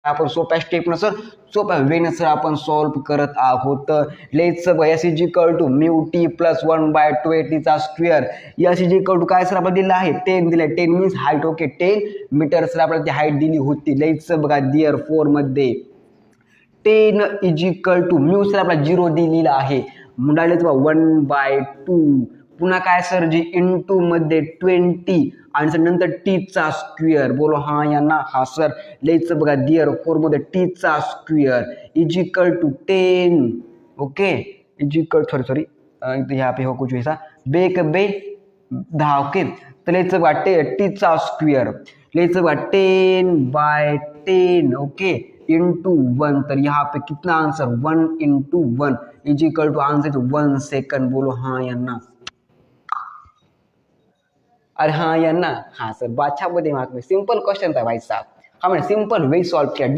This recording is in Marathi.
आपण सोप्या स्टेप न सर सोप्या वेने सर आपण सॉल्व्ह करत आहोत. Let's S is equal to mu t plus 1/2 चा square. S is equal to काय सर आपल्याला दिलं आहे 10 दिलं. 10 means height. Okay 10 metre sir आपल्याला ती हाईट दिली होती. लेट्स बघा दिअर 4 मध्ये 10 is equal to mu sir आपला 0 दिलेला आहे. डायरेक्ट 1/2 पुन्हा काय सर जी इंटू मध्ये 20 आणि नंतर टी चा स्क्वेअर. बोलो हा यांना हा सर. लेट्स बघा दिअर 4 मध्ये टी चा square is equal to 10. Okay is equal sorry यहाँ पे हो कुछ ऐसा बेक बे 10. ओके तो लेट्स बघा टी चा स्क्वेअर. लेट्स बघा 10/10. Okay into 1. तर यहाँ पे कितना answer 1 into 1 is equal to answer 1 second. बोलो हाँ यांना. अरे हाँ या ना हाँ सर बादशाह मध्ये सिंपल क्वेश्चन था भाई साहब. हमने सिंपल वे सॉल्व किया.